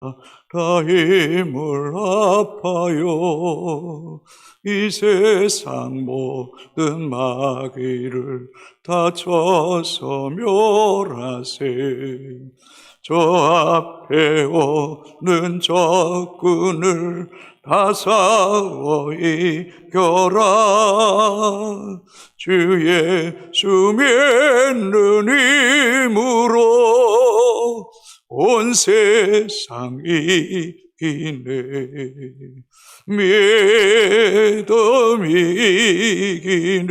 다 힘을 아파요. 이 세상 모든 마귀를 다 쳐서 멸하세. 저 앞에 오는 적군을 다 싸워 이겨라. 주 예수 믿는 힘으로 온 세상 이기네. 믿음 이기네.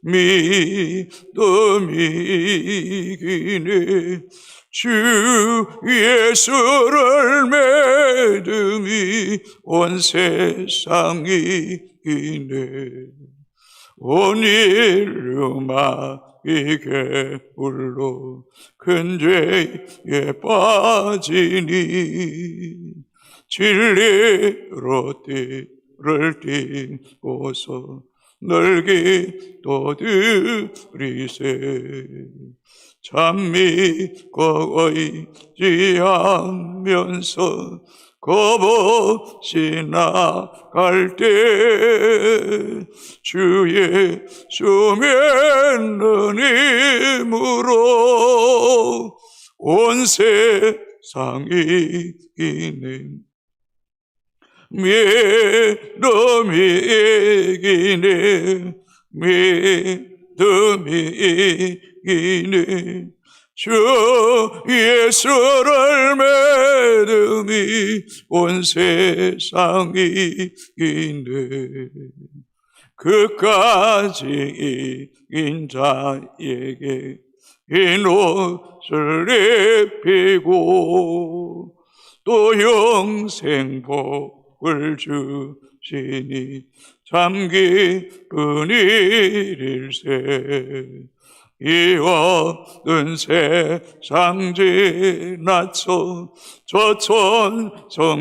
믿음 이기네. 주 예수를 믿음이 온 세상 이기네. 온 인류 마귀 개불로 큰 죄에 빠지니 진리로 띠를 띠고서 널기 또 드리세. 참 믿고 의지하면서 겁없이 나갈 때 주 예수 믿는 힘으로 온 세상이 이기네. 믿음이 이기네. 믿음이 이기네. 주 예수를 믿음이 온 세상이 이기네. 그까지 이긴 자에게 흰 옷을 입히고 또 영생 복을 주시니 참 기쁜 일일세. 이 어두운 세상 지나쳐 저 천성가로로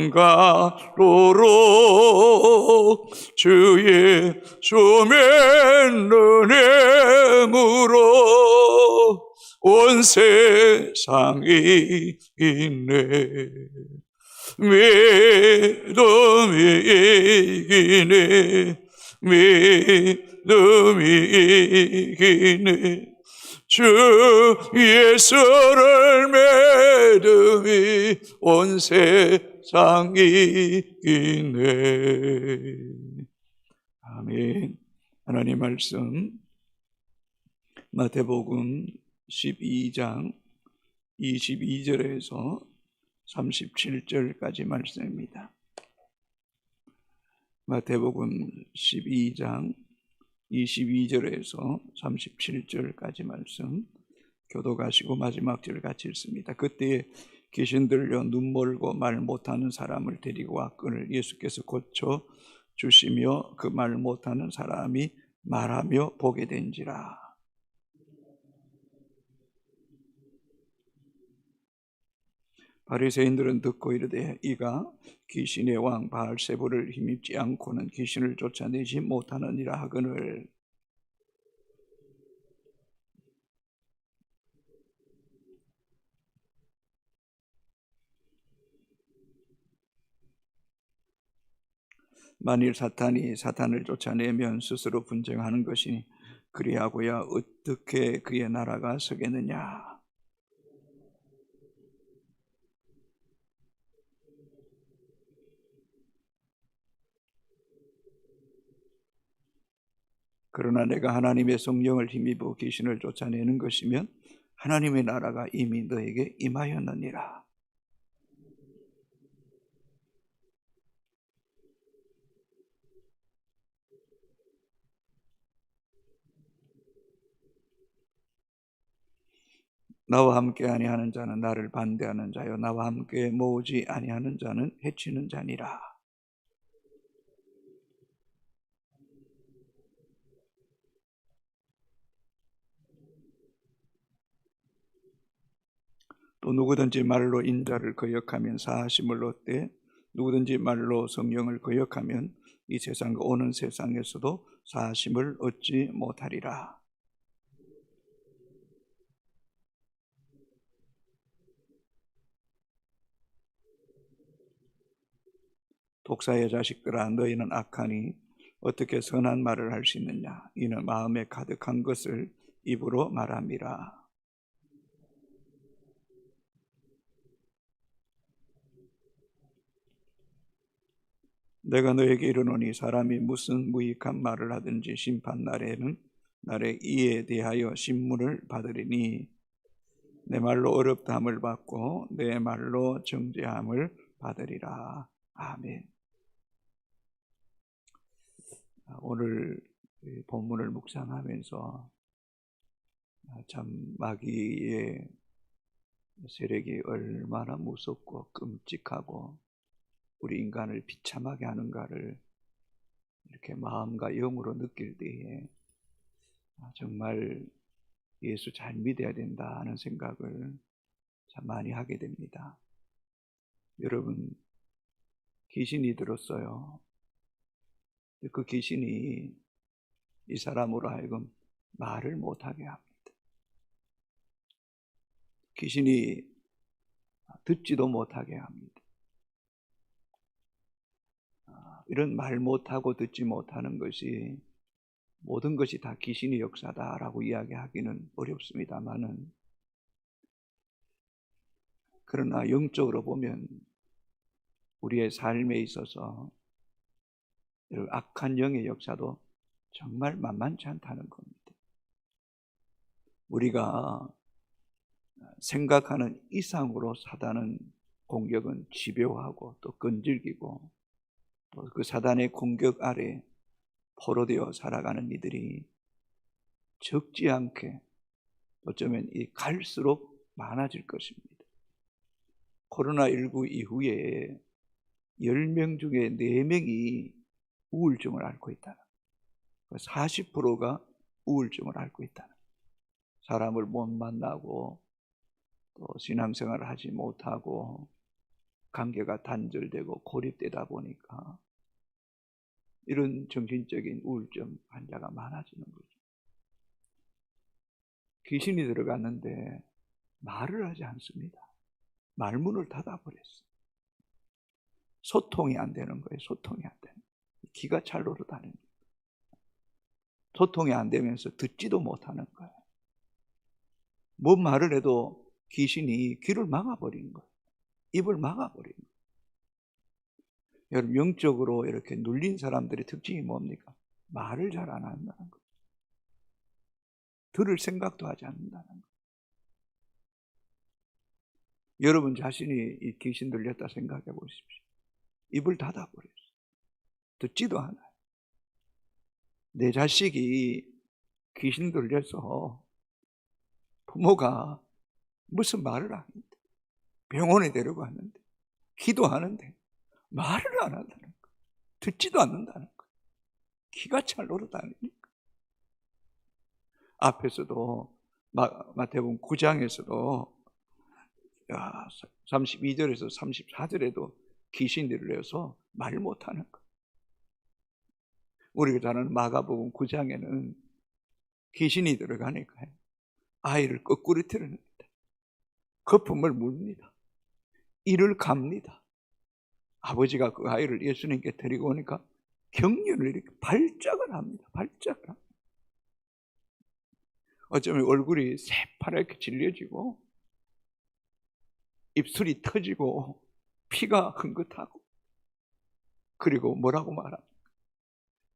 주 예수 믿는 힘으로 온 세상이 이기네. 믿음이 이기네. 믿음이 이기네. 주 예수를 믿음이 온 세상이 이기네. 아멘. 하나님 말씀 마태복음 12장 22절에서 37절까지 말씀입니다. 마태복음 12장 22절에서 37절까지 말씀 교독하시고 마지막 절 같이 읽습니다. 그때에 귀신 들려 눈 멀고 말 못하는 사람을 데리고 와 그를 예수께서 고쳐 주시며 그 말 못하는 사람이 말하며 보게 된지라. 바리새인들은 듣고 이르되 이가 귀신의 왕 바알세불을 힘입지 않고는 귀신을 쫓아내지 못하느니라 하거늘. 만일 사탄이 사탄을 쫓아내면 스스로 분쟁하는 것이니 그리하고야 어떻게 그의 나라가 서겠느냐. 그러나 내가 하나님의 성령을 힘입어 귀신을 쫓아내는 것이면 하나님의 나라가 이미 너에게 임하였느니라. 나와 함께 아니하는 자는 나를 반대하는 자요 나와 함께 모으지 아니하는 자는 해치는 자니라. 또 누구든지 말로 인자를 거역하면 사하심을 얻되 누구든지 말로 성령을 거역하면 이 세상과 오는 세상에서도 사하심을 얻지 못하리라. 독사의 자식들아, 너희는 악하니 어떻게 선한 말을 할 수 있느냐? 이는 마음에 가득한 것을 입으로 말함이라. 내가 너에게 이르노니 사람이 무슨 무익한 말을 하든지 심판날에는 날의 이에 대하여 심문을 받으리니 내 말로 어렵다함을 받고 내 말로 정죄함을 받으리라. 아멘. 오늘 본문을 묵상하면서 참 마귀의 세력이 얼마나 무섭고 끔찍하고 우리 인간을 비참하게 하는가를 이렇게 마음과 영으로 느낄 때에 정말 예수 잘 믿어야 된다 하는 생각을 참 많이 하게 됩니다. 여러분, 귀신이 들었어요. 그 귀신이 이 사람으로 하여금 말을 못하게 합니다. 귀신이 듣지도 못하게 합니다. 이런 말 못하고 듣지 못하는 것이 모든 것이 다 귀신의 역사다라고 이야기하기는 어렵습니다만은, 그러나 영적으로 보면 우리의 삶에 있어서 악한 영의 역사도 정말 만만치 않다는 겁니다. 우리가 생각하는 이상으로 사단은 공격은 집요하고 또 끈질기고, 또 그 사단의 공격 아래 포로되어 살아가는 이들이 적지 않게 어쩌면 갈수록 많아질 것입니다. 코로나19 이후에 10명 중에 4명이 우울증을 앓고 있다는, 40%가 우울증을 앓고 있다는, 사람을 못 만나고 또 신앙생활을 하지 못하고 관계가 단절되고 고립되다 보니까 이런 정신적인 우울증 환자가 많아지는 거죠. 귀신이 들어갔는데 말을 하지 않습니다. 말문을 닫아버렸어요. 소통이 안 되는 거예요. 소통이 안 되는 거예요. 기가 찰로로 다니는 거예요. 소통이 안 되면서 듣지도 못하는 거예요. 뭔 말을 해도 귀신이 귀를 막아버린 거예요. 입을 막아버린 거예요. 여러분, 영적으로 이렇게 눌린 사람들의 특징이 뭡니까? 말을 잘 안 한다는 거예요. 들을 생각도 하지 않는다는 거예요. 여러분 자신이 이 귀신 들렸다 생각해 보십시오. 입을 닫아버렸어요. 듣지도 않아요. 내 자식이 귀신 들려서 부모가 무슨 말을 합니다. 병원에 데려갔는데, 기도하는데 말을 안 한다는 거예요. 듣지도 않는다는 거예요. 기가 찰 노릇하니까. 앞에서도 마태복음 9장에서도 32절에서 34절에도 귀신이 들려서 말 못하는 거예요. 우리가 잘 아는 마가복음 9장에는 귀신이 들어가니까 아이를 거꾸로 틀어냅니다. 거품을 묻습니다. 이를 갑니다. 아버지가 그 아이를 예수님께 데리고 오니까 경련을 이렇게 발작을 합니다. 발작을 합니다. 어쩌면 얼굴이 새파랗게 질려지고 입술이 터지고 피가 흥긋하고, 그리고 뭐라고 말합니까?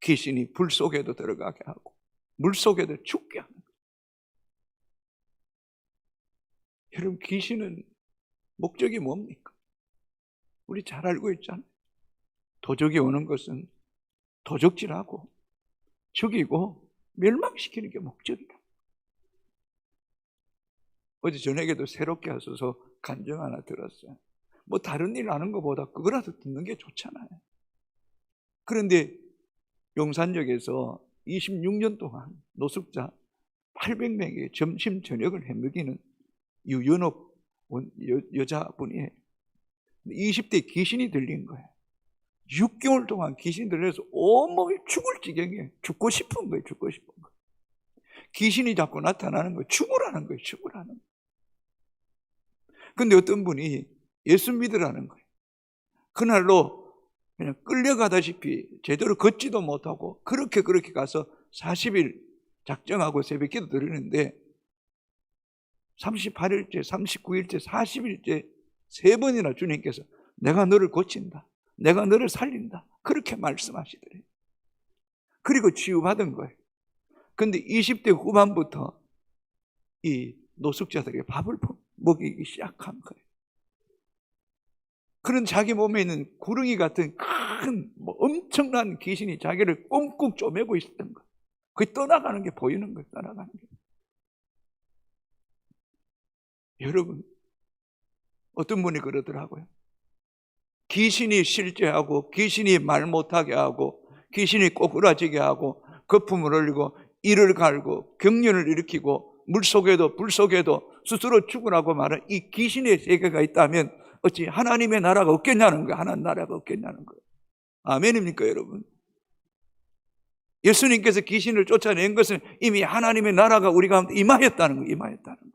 귀신이 불 속에도 들어가게 하고 물 속에도 죽게 하는 거예요. 여러분, 귀신은 목적이 뭡니까? 우리 잘 알고 있잖아요. 도적이 오는 것은 도적질하고 죽이고 멸망시키는 게 목적이다. 어제 저녁에도 새롭게 하셔서 간증 하나 들었어요. 뭐 다른 일 하는 것보다 그거라도 듣는 게 좋잖아요. 그런데 용산역에서 26년 동안 노숙자 800명에게 점심 저녁을 해먹이는 유연옥 여자분이 20대 귀신이 들린 거예요. 6개월 동안 귀신이 들려서 온몸이 죽을 지경이에요. 죽고 싶은 거예요. 죽고 싶은 거예요. 귀신이 자꾸 나타나는 거예요. 죽으라는 거예요. 죽으라는 거예요. 근데 어떤 분이 예수 믿으라는 거예요. 그날로 그냥 끌려가다시피 제대로 걷지도 못하고 그렇게 가서 40일 작정하고 새벽 기도 드리는데 38일째, 39일째, 40일째 3번이나 주님께서 내가 너를 고친다, 내가 너를 살린다, 그렇게 말씀하시더래요. 그리고 치유받은 거예요. 근데 20대 후반부터 이 노숙자들에게 밥을 먹이기 시작한 거예요. 그런 자기 몸에 있는 구렁이 같은 큰 엄청난 귀신이 자기를 꽁꽁 쪼매고 있었던 거예요. 그게 떠나가는 게 보이는 거예요. 떠나가는 게. 여러분, 어떤 분이 그러더라고요. 귀신이 실제하고 귀신이 말 못하게 하고 귀신이 꼬꾸라지게 하고 거품을 흘리고 이를 갈고 경련을 일으키고 물속에도 불속에도 스스로 죽으라고 말한 이 귀신의 세계가 있다면 어찌 하나님의 나라가 없겠냐는 거예요. 하나님 나라가 없겠냐는 거예요. 아멘입니까 여러분? 예수님께서 귀신을 쫓아낸 것은 이미 하나님의 나라가 우리 가운데 임하였다는 거예요. 임하였다는 거예요.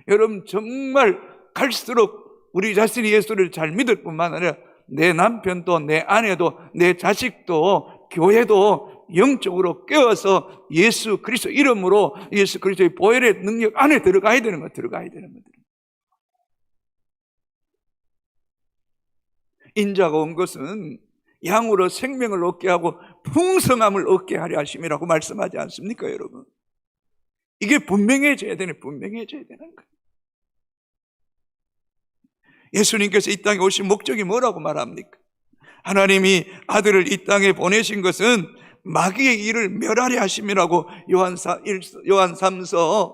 여러분, 정말 갈수록 우리 자신이 예수를 잘 믿을 뿐만 아니라 내 남편도 내 아내도 내 자식도 교회도 영적으로 깨어서 예수 그리스도 이름으로 예수 그리스도의 보혈의 능력 안에 들어가야 되는 거예요. 들어가야 되는 거예요. 인자가 온 것은 양으로 생명을 얻게 하고 풍성함을 얻게 하려 하심이라고 말씀하지 않습니까 여러분? 이게 분명해져야 되는 거예요. 예수님께서 이 땅에 오신 목적이 뭐라고 말합니까? 하나님이 아들을 이 땅에 보내신 것은 마귀의 일을 멸하려 하심이라고 요한 1서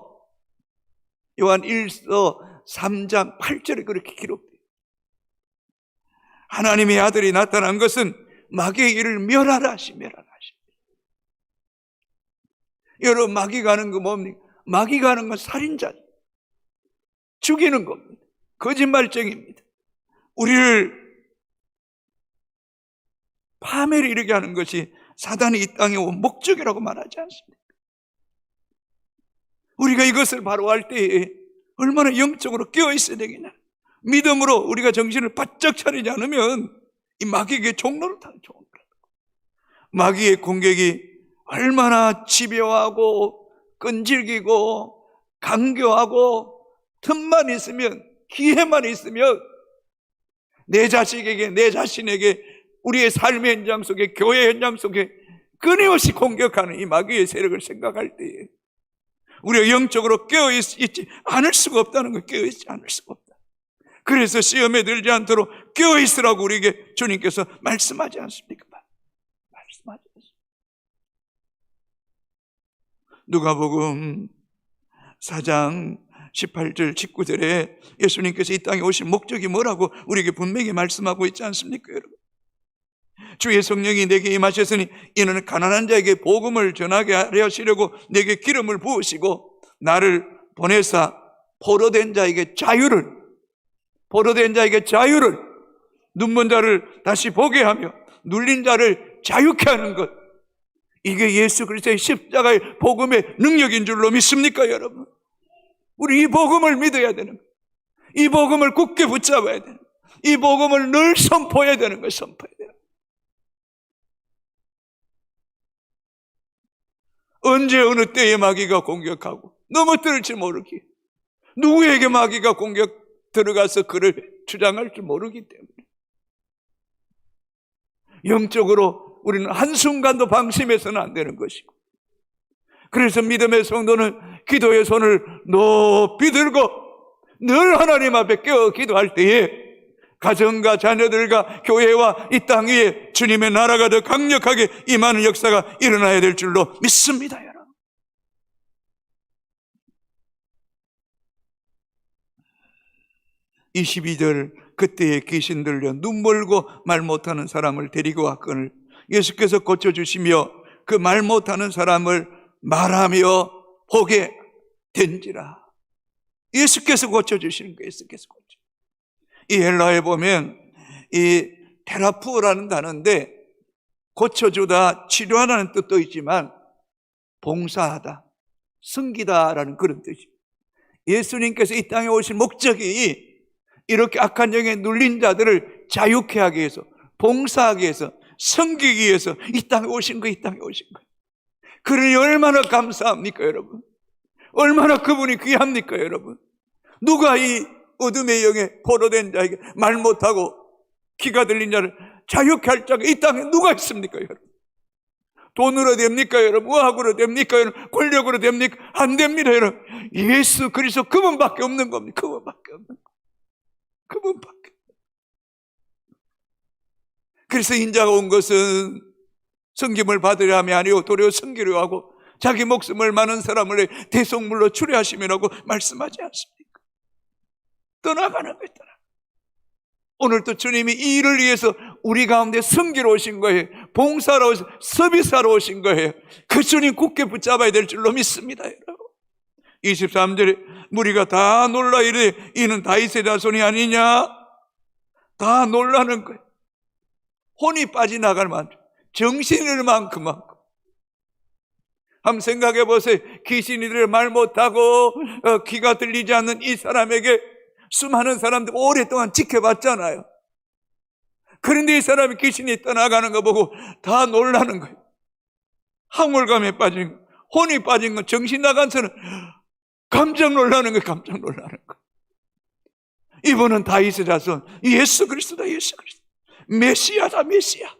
3장 8절에 그렇게 기록돼요. 하나님의 아들이 나타난 것은 마귀의 일을 멸하라 하심이라. 여러분, 마귀가 하는 거 뭡니까? 마귀가 하는 건 살인자, 죽이는 겁니다. 거짓말쟁이입니다. 우리를 파멸에 이르게 하는 것이 사단이 이 땅에 온 목적이라고 말하지 않습니까? 우리가 이것을 바로 할 때에 얼마나 영적으로 깨어있어야 되겠냐. 믿음으로 우리가 정신을 바짝 차리지 않으면 이 마귀에게 종로를 타는 종로를. 마귀의 공격이 얼마나 집요하고 끈질기고 강교하고 틈만 있으면, 기회만 있으면 내 자식에게, 내 자신에게, 우리의 삶의 현장 속에, 교회 현장 속에 끊임없이 공격하는 이 마귀의 세력을 생각할 때에 우리가 영적으로 깨어있지 않을 수가 없다는 거예요. 깨어있지 않을 수가 없다. 그래서 시험에 들지 않도록 깨어있으라고 우리에게 주님께서 말씀하지 않습니까? 말씀하지 않습니까? 누가복음 4장 18절 19절에 예수님께서 이 땅에 오신 목적이 뭐라고 우리에게 분명히 말씀하고 있지 않습니까 여러분? 주의 성령이 내게 임하셨으니 이는 가난한 자에게 복음을 전하게 하려 하시려고 내게 기름을 부으시고 나를 보내사 포로된 자에게 자유를, 눈먼 자를 다시 보게 하며 눌린 자를 자유케 하는 것, 이게 예수 그리스도의 십자가의 복음의 능력인 줄로 믿습니까 여러분? 우리 이 복음을 믿어야 되는 거예요. 이 복음을 굳게 붙잡아야 되는 거예요. 이 복음을 늘 선포해야 되는 거예요. 선포해야 되는 거예요. 언제 어느 때에 마귀가 공격하고 넘어뜨릴지 모르기, 누구에게 마귀가 공격 들어가서 그를 주장할 줄 모르기 때문에 영적으로 우리는 한순간도 방심해서는 안 되는 것이고, 그래서 믿음의 성도는 기도의 손을 높이 들고 늘 하나님 앞에 깨어 기도할 때에 가정과 자녀들과 교회와 이 땅 위에 주님의 나라가 더 강력하게 임하는 역사가 일어나야 될 줄로 믿습니다 여러분. (22절) 그때에 귀신 들려 눈 멀고 말 못하는 사람을 데리고 왔거늘 예수께서 고쳐주시며 그 말 못하는 사람을 말하며 보게 된지라. 예수께서 고쳐주시는 거예요. 예수께서 고쳐. 이 헬라에 보면 이 테라푸라는 단어인데 고쳐주다, 치료하라는 뜻도 있지만 봉사하다, 섬기다라는 그런 뜻이에요. 예수님께서 이 땅에 오신 목적이 이렇게 악한 영에 눌린 자들을 자유케 하기 위해서, 봉사하기 위해서, 섬기기 위해서 이 땅에 오신 거예요. 이 땅에 오신 거예요. 그러니 얼마나 감사합니까, 여러분? 얼마나 그분이 귀합니까, 여러분? 누가 이 어둠의 영에 포로된 자에게 말 못하고 귀가 들린 자를 자유케 할 자가 이 땅에 누가 있습니까, 여러분? 돈으로 됩니까, 여러분? 의학으로 됩니까, 여러분? 권력으로 됩니까? 안 됩니다, 여러분. 예수 그리스도 그분밖에 없는 겁니다. 그분밖에 없는 겁니다. 그분밖에. 그래서 인자가 온 것은 섬김을 받으려 함이 아니요 도리어 섬기려 하고 자기 목숨을 많은 사람을 대속물로 추례하심이라고 말씀하지 않습니까? 떠나가는 거예요. 오늘도 주님이 이 일을 위해서 우리 가운데 섬기러 오신 거예요. 봉사로 오신, 서비스하러 오신 거예요. 그 주님 굳게 붙잡아야 될 줄로 믿습니다, 여러분. 23절에 무리가 다 놀라 이르되 이는 다윗의 자손이 아니냐? 다 놀라는 거예요. 혼이 빠져나갈 만큼, 정신을 만큼. 한번 생각해 보세요. 귀신이들 말 못하고 귀가 들리지 않는 이 사람에게 수많은 사람들 오랫동안 지켜봤잖아요. 그런데 이 사람이 귀신이 떠나가는 거 보고 다 놀라는 거예요. 황홀감에 빠진 거, 혼이 빠진 거, 정신 나간 사람 깜짝 놀라는 거예요. 깜짝 놀라는 거예요. 이분은 다윗의 자손 예수 그리스도다. 예수 그리스도 메시아다. 메시아.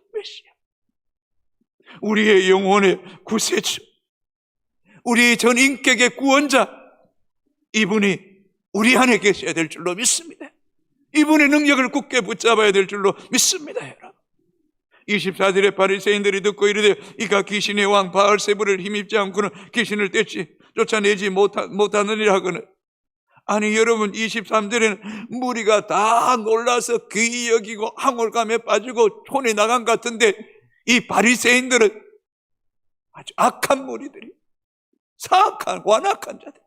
우리의 영혼의 구세주, 우리 전 인격의 구원자, 이분이 우리 안에 계셔야 될 줄로 믿습니다. 이분의 능력을 굳게 붙잡아야 될 줄로 믿습니다, 여러분. 24절에 바리새인들이 듣고 이르되 이가 귀신의 왕 바알세불을 힘입지 않고는 귀신을 쫓아내지 못하느니라 하거늘. 아니 여러분, 23절에는 무리가 다 놀라서 귀히 여기고 황홀감에 빠지고 혼이 나간 것 같은데 이 바리새인들은 아주 악한 무리들이, 사악한 완악한 자들,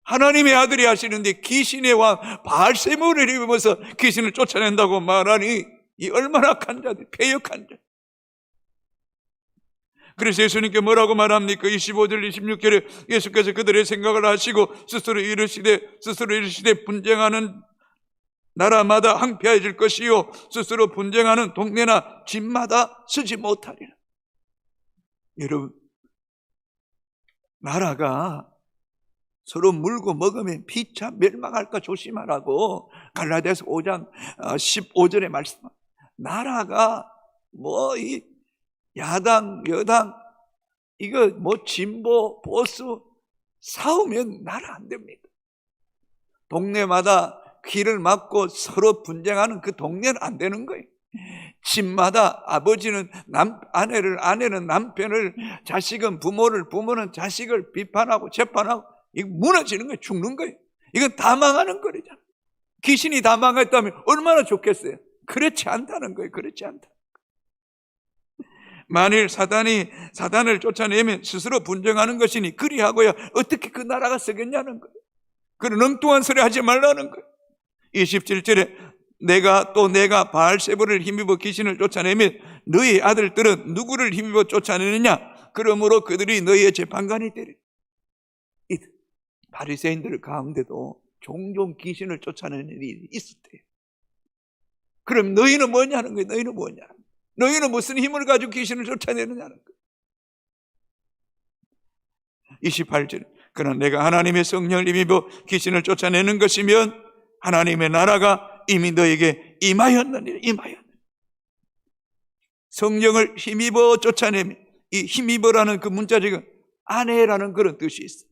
하나님의 아들이 하시는데 귀신의 왕 바알세불을 입으면서 귀신을 쫓아낸다고 말하니 이 얼마나 악한 자들, 패역한 자들. 그래서 예수님께 뭐라고 말합니까? 25절 26절에 예수께서 그들의 생각을 하시고 스스로 이르시되 분쟁하는 나라마다 항폐해질 것이요 스스로 분쟁하는 동네나 집마다 서지 못하리라. 여러분, 나라가 서로 물고 먹으면 피차 멸망할까 조심하라고 갈라디아서 5장 15절에 말씀합니다. 나라가 이 야당 여당 이거 진보 보수 싸우면 나라 안 됩니다. 동네마다 귀를 막고 서로 분쟁하는 그 동네는 안 되는 거예요. 집마다 아버지는 아내는 남편을, 자식은 부모는 자식을 비판하고 재판하고 이거 무너지는 거예요. 죽는 거예요. 이건 다 망하는 거잖아요. 귀신이 다 망했다면 얼마나 좋겠어요. 그렇지 않다는 거예요. 그렇지 않다. 만일 사단을 쫓아내면 스스로 분쟁하는 것이니 그리하고야 어떻게 그 나라가 서겠냐는 거예요. 그런 엉뚱한 소리 하지 말라는 거예요. 27절에 내가 바알세불을 힘입어 귀신을 쫓아내면 너희 아들들은 누구를 힘입어 쫓아내느냐? 그러므로 그들이 너희의 재판관이 되리라. 이 바리새인들 가운데도 종종 귀신을 쫓아내는 일이 있었대요. 그럼 너희는 뭐냐는 거예요. 너희는 무슨 힘을 가지고 귀신을 쫓아내느냐는 거예요. 28절 그러나 내가 하나님의 성령을 힘입어 귀신을 쫓아내는 것이면 하나님의 나라가 이미 너에게 임하였느니라. 성령을 힘입어 쫓아내면, 이 힘입어라는 그 문자적인 안에라는 그런 뜻이 있어요.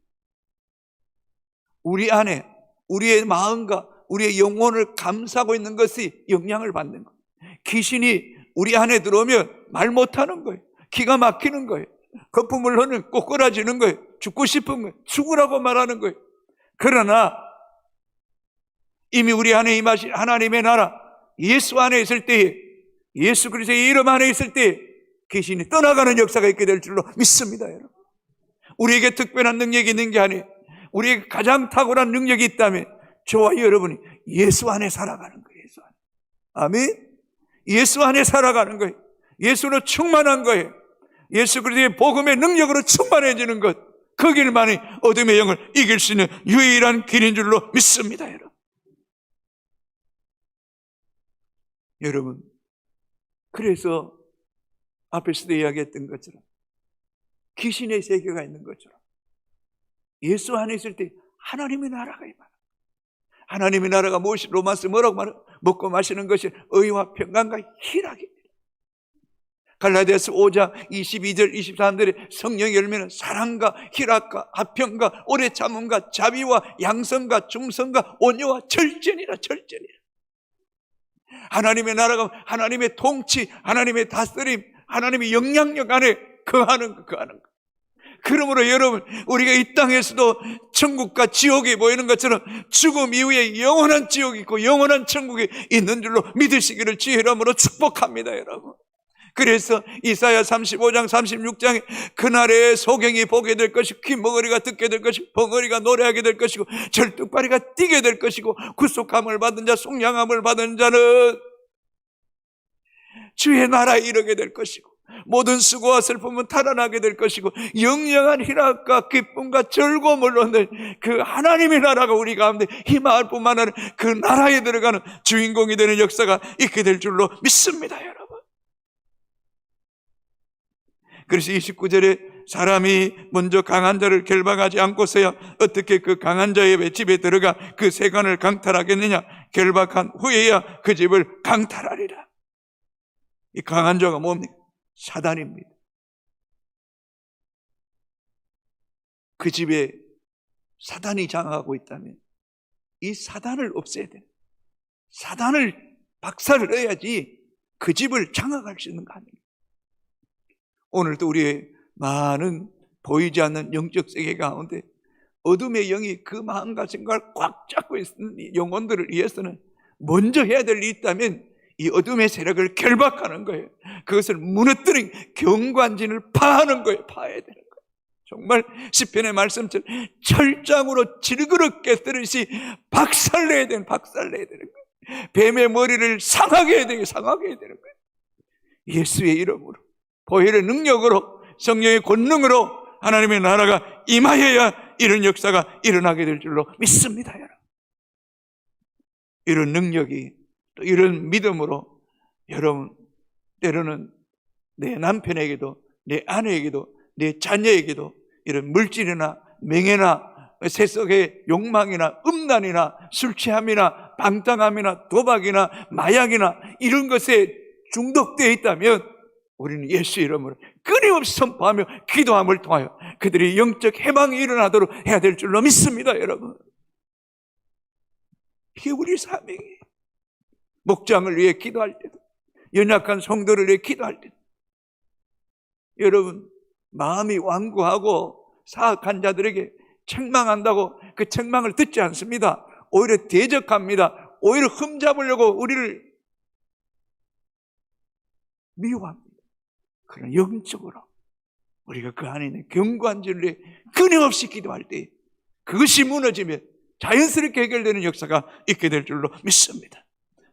우리 안에 우리의 마음과 우리의 영혼을 감싸고 있는 것이 영향을 받는 거예요. 귀신이 우리 안에 들어오면 말 못하는 거예요. 기가 막히는 거예요. 거품을 흐르는 꼬꾸라지는 거예요. 죽고 싶은 거예요. 죽으라고 말하는 거예요. 그러나 이미 우리 안에 임하신 하나님의 나라, 예수 안에 있을 때에, 예수 그리스도의 이름 안에 있을 때에 귀신이 떠나가는 역사가 있게 될 줄로 믿습니다, 여러분. 우리에게 특별한 능력이 있는 게 아니에요. 우리에게 가장 탁월한 능력이 있다면 저와 여러분이 예수 안에 살아가는 거예요. 예수 안에. 아멘. 예수 안에 살아가는 거예요. 예수로 충만한 거예요. 예수 그리스도의 복음의 능력으로 충만해지는 것, 그 길만이 어둠의 영을 이길 수 있는 유일한 길인 줄로 믿습니다, 여러분. 여러분, 그래서 앞에서도 이야기했던 것처럼 귀신의 세계가 있는 것처럼 예수 안에 있을 때 하나님의 나라가 임하는, 하나님의 나라가 무엇이, 로마서 뭐라고 말해? 먹고 마시는 것이 의와 평강과 희락입니다. 갈라디아서 5장 22절 23절에 성령의 열매는 사랑과 희락과 화평과 오래 참음과 자비와 양성과 중성과 온유와 절제니라. 절제니라. 하나님의 나라가 하나님의 통치, 하나님의 다스림, 하나님의 영향력 안에 거하는 거. 그러므로 여러분, 우리가 이 땅에서도 천국과 지옥이 보이는 것처럼 죽음 이후에 영원한 지옥이 있고 영원한 천국이 있는 줄로 믿으시기를 주의 이름으로 축복합니다, 여러분. 그래서 이사야 35장 36장에 그날에 소경이 보게 될 것이고 귀머거리가 듣게 될 것이고 벙어리가 노래하게 될 것이고 절뚝발이가 뛰게 될 것이고 구속함을 받은 자, 속량함을 받은 자는 주의 나라에 이르게 될 것이고 모든 수고와 슬픔은 탈환하게 될 것이고 영영한 희락과 기쁨과 즐거움을 얻는 그 하나님의 나라가 우리 가운데 희망할 뿐만 아니라 그 나라에 들어가는 주인공이 되는 역사가 있게 될 줄로 믿습니다, 여러분. 그래서 29절에 사람이 먼저 강한 자를 결박하지 않고서야 어떻게 그 강한 자의 집에 들어가 그 세관을 강탈하겠느냐? 결박한 후에야 그 집을 강탈하리라. 이 강한 자가 뭡니까? 사단입니다. 그 집에 사단이 장악하고 있다면 이 사단을 없애야 돼요. 사단을 박살을 내야지 그 집을 장악할 수 있는 거 아닙니까? 오늘도 우리의 많은 보이지 않는 영적 세계 가운데 어둠의 영이 그 마음과 생각을 꽉 잡고 있는 이 영혼들을 위해서는 먼저 해야 될 일이 있다면 이 어둠의 세력을 결박하는 거예요. 그것을 무너뜨린 경관진을 파하는 거예요. 파야 되는 거예요. 정말 시편의 말씀처럼 철장으로 질그럽게 뜨듯이 박살내야 되는 거예요. 뱀의 머리를 상하게 해야 되는 거예요. 예수의 이름으로, 보혈의 능력으로, 성령의 권능으로 하나님의 나라가 임하여야 이런 역사가 일어나게 될 줄로 믿습니다, 여러분. 이런 능력이, 또 이런 믿음으로 여러분, 때로는 내 남편에게도, 내 아내에게도, 내 자녀에게도 이런 물질이나 명예나 세속의 욕망이나 음란이나 술 취함이나 방탕함이나 도박이나 마약이나 이런 것에 중독되어 있다면 우리는 예수 이름으로 끊임없이 선포하며 기도함을 통하여 그들이 영적 해방이 일어나도록 해야 될 줄로 믿습니다, 여러분. 이게 우리 사명이에요. 목장을 위해 기도할 때도, 연약한 성도를 위해 기도할 때도, 여러분, 마음이 완고하고 사악한 자들에게 책망한다고 그 책망을 듣지 않습니다. 오히려 대적합니다. 오히려 흠잡으려고 우리를 미워합니다. 그러나 영적으로 우리가 그 안에 있는 경관진을 위해 끊임없이 기도할 때 그것이 무너지면 자연스럽게 해결되는 역사가 있게 될 줄로 믿습니다.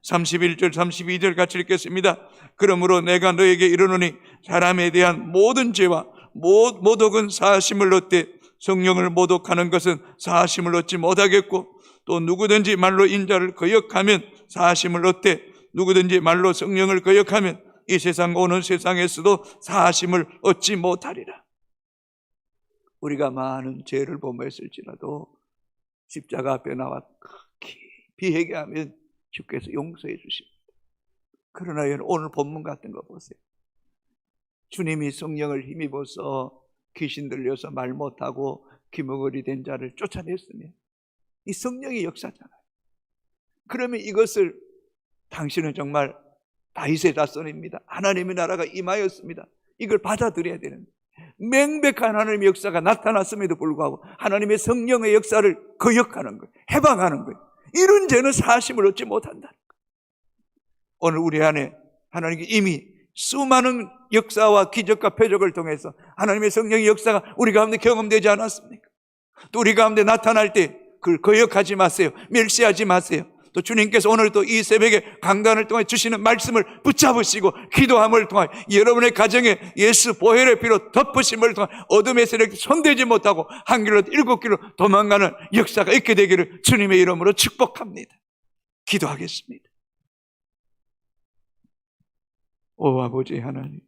31절 32절 같이 읽겠습니다. 그러므로 내가 너에게 이르노니 사람에 대한 모든 죄와 모독은 사하심을 얻되 성령을 모독하는 것은 사하심을 얻지 못하겠고 또 누구든지 말로 인자를 거역하면 사하심을 얻되 누구든지 말로 성령을 거역하면 이 세상 오는 세상에서도 사하심을 얻지 못하리라. 우리가 많은 죄를 범했을지라도 십자가 앞에 나와 깊이 회개하면 주께서 용서해 주십니다. 그러나 오늘 본문 같은 거 보세요. 주님이 성령을 힘입어서 귀신 들려서 말 못하고 귀머거리 된 자를 쫓아냈으면 이 성령의 역사잖아요. 그러면 이것을 당신은 정말 다윗의 자손입니다. 하나님의 나라가 임하였습니다. 이걸 받아들여야 되는데 명백한 하나님의 역사가 나타났음에도 불구하고 하나님의 성령의 역사를 거역하는 거예요. 해방하는 거예요. 이런 죄는 사심을 얻지 못한다는 거예요. 오늘 우리 안에 하나님이 이미 수많은 역사와 기적과 표적을 통해서 하나님의 성령의 역사가 우리 가운데 경험되지 않았습니까? 또 우리 가운데 나타날 때 그걸 거역하지 마세요. 멸시하지 마세요. 또 주님께서 오늘 또 이 새벽에 강단을 통해 주시는 말씀을 붙잡으시고 기도함을 통해 여러분의 가정에 예수 보혈의 피로 덮으심을 통해 어둠의 세력이 손대지 못하고 한 길로 7길로 도망가는 역사가 있게 되기를 주님의 이름으로 축복합니다. 기도하겠습니다. 오 아버지 하나님,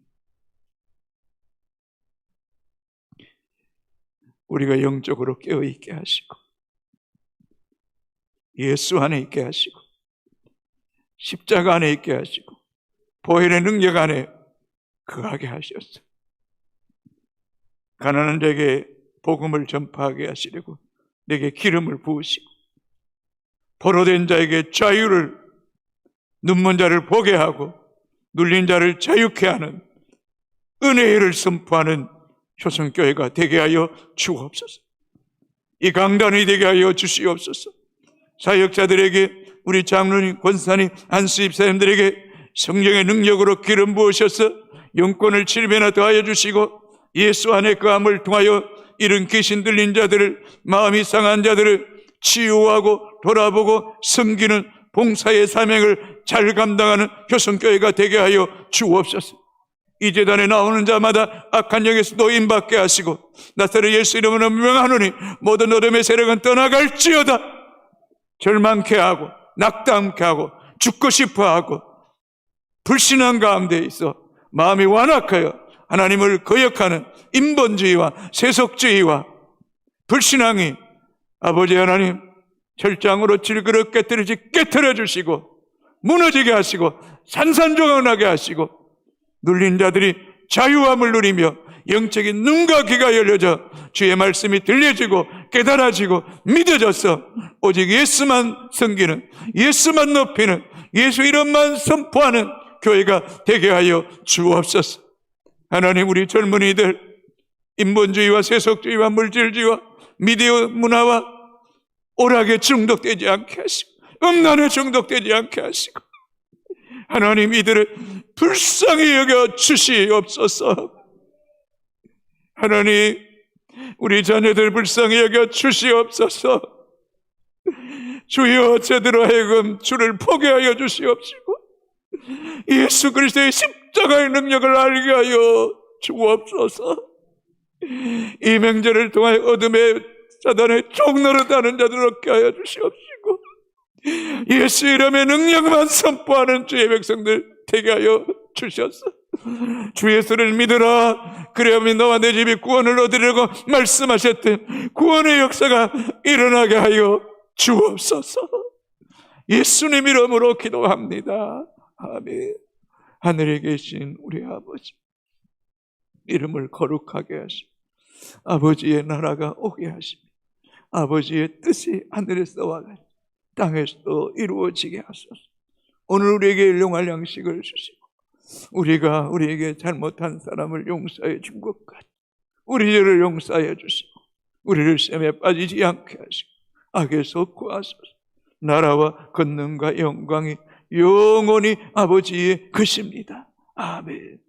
우리가 영적으로 깨어있게 하시고 예수 안에 있게 하시고 십자가 안에 있게 하시고 보혈의 능력 안에 거하게 하셨어. 가난한 자에게 복음을 전파하게 하시려고 내게 기름을 부으시고 포로된 자에게 자유를, 눈먼 자를 보게 하고 눌린 자를 자유케 하는 은혜의 일을 선포하는 효성교회가 되게 하여 주옵소서. 이 강단이 되게 하여 주시옵소서. 사역자들에게, 우리 장로님, 권사님, 안수집사님들에게 성령의 능력으로 기름 부으셔서 영권을 7배나 더하여 주시고 예수 안에 거함을 통하여 이런 귀신 들린 자들을, 마음이 상한 자들을 치유하고 돌아보고 섬기는 봉사의 사명을 잘 감당하는 효성교회가 되게 하여 주옵소서. 이 제단에 나오는 자마다 악한 영에서 노인받게 하시고 나사렛 예수 이름으로 명하노니 모든 어둠의 세력은 떠나갈지어다. 절망케 하고 낙담케 하고 죽고 싶어하고 불신한 가운데 있어 마음이 완악하여 하나님을 거역하는 인본주의와 세속주의와 불신앙이 아버지 하나님 철장으로 질그릇 깨뜨려 주시고 무너지게 하시고 산산조각나게 하시고 눌린 자들이 자유함을 누리며 영적인 눈과 귀가 열려져 주의 말씀이 들려지고 깨달아지고 믿어져서 오직 예수만 섬기는, 예수만 높이는, 예수 이름만 선포하는 교회가 되게 하여 주옵소서. 하나님, 우리 젊은이들 인본주의와 세속주의와 물질주의와 미디어 문화와 오락에 중독되지 않게 하시고 음란에 중독되지 않게 하시고 하나님, 이들을 불쌍히 여겨 주시옵소서. 하나님, 우리 자녀들 불쌍히 여겨 주시옵소서. 주여, 제대로 하여금 주를 포기하여 주시옵시고 예수 그리스도의 십자가의 능력을 알게 하여 주옵소서. 이 명절을 통하여 어둠의 사단의 종노릇하는 자들 얻게 하여 주시옵시고 예수 이름의 능력만 선포하는 주의 백성들 되게 하여 주셨소. 주 예수를 믿으라. 그래야만 너와 내 집이 구원을 얻으려고 말씀하셨던 구원의 역사가 일어나게 하여 주옵소서. 예수님 이름으로 기도합니다. 아멘. 하늘에 계신 우리 아버지, 이름을 거룩하게 하시고 아버지의 나라가 오게 하시며 아버지의 뜻이 하늘에서와 같이 땅에서도 이루어지게 하소서. 오늘 우리에게 일용할 양식을 주시고 우리가 우리에게 잘못한 사람을 용서해 준 것 같이 우리 죄를 용서해 주시고 우리를 시험에 빠지지 않게 하시고 악에서 구하소서. 나라와 권능과 영광이 영원히 아버지의 것입니다. 아멘.